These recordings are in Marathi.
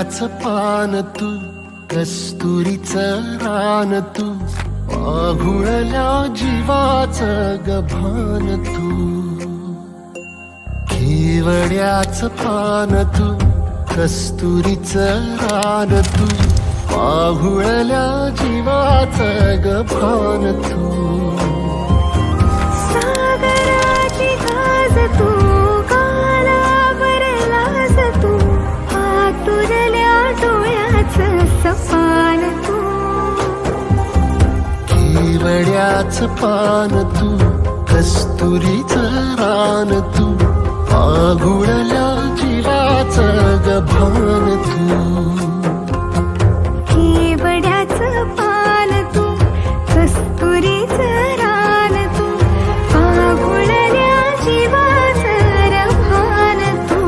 केवड्याचं पान तू, कस्तुरीचं रान तू, आघुळल्या जीवाचं गभान तू. केवड्याचं पान तू, कस्तुरीचं रान तू, आघुळल्या जीवाचं गभान तू. सागराची गाज तू, कालावरलास तू, आतुरल्या डोळ्याचं सपान तू. केवड्याचं पान तू, कस्तुरीचं रान तू, आघुळल्या जीवाचं गभान तू. केवड्याचं पान तू, कस्तुरीचं रान तू, आघुळल्या जीवाचं रभान तू.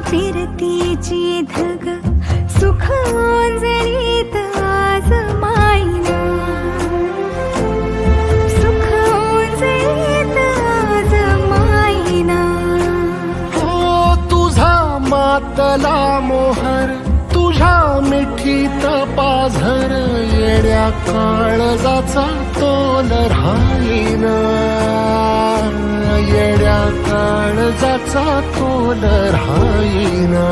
फिरतीची धग सुख ओंजळीत आज मायना, सुख ओंजळीत आज मायना. हो तुझा मातला मोहर, तुझ्या मिठीत पाझर, येड्या काळजाचा तोल राहीना, येड्या काळजाचा तोल राहीना.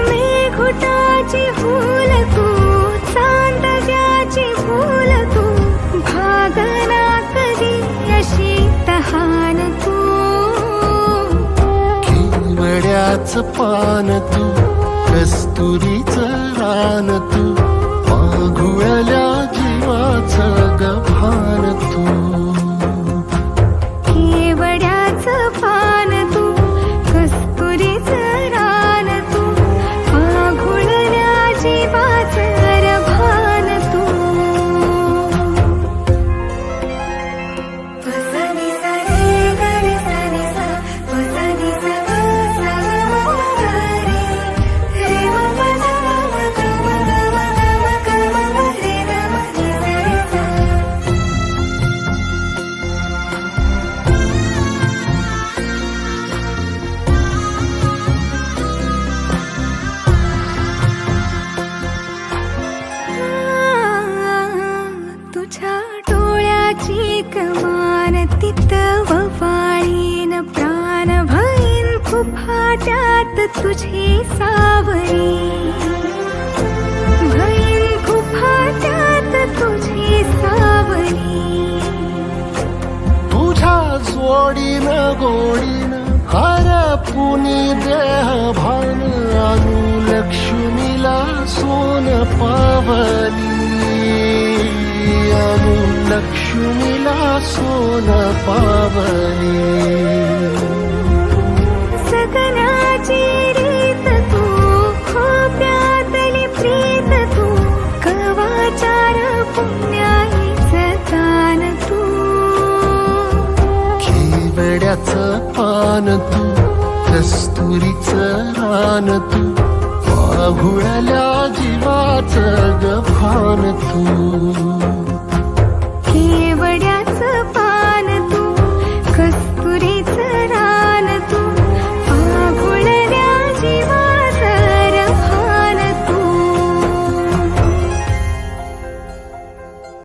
मेघुटाची फूल तू, चांदण्याची फूल तू, भागना कधी अशी तहान तू. केवड्याचं पान तू, कस्तुरीचं रान तू, आघुळल्या जीवाचं गभान तू. केवड्याचं पान तू, कस्तुरीचं रान तू, आघुळल्या जीवाचं रभान तू. पसनी सा रे ग रे सा रे सा, पसनी सा ग सा ग म रे, रे म प ध म ग म ग म ग म रे ग म रे सा रे सा. तुझ्या डोळ्याची कमान तित ववाळीन, प्राण भईन खुफाट्यात तुझी सावरी, भईन खुफाट्यात तुझी सावरी. तुझ्या जोडीन गोडीन हरपुनी देह भान, अनुलक्ष्मीला सोन पावली, अनुलक्ष्मीला सोन पावली. सगनाची रीत तू, खोप्यातली प्रीत तू, कवाचार पुण्याईचं दान तू. केवड्याचं पान तू, कस्तुरीचं रान तू, आघुळल्या जीवाचं गभान तू.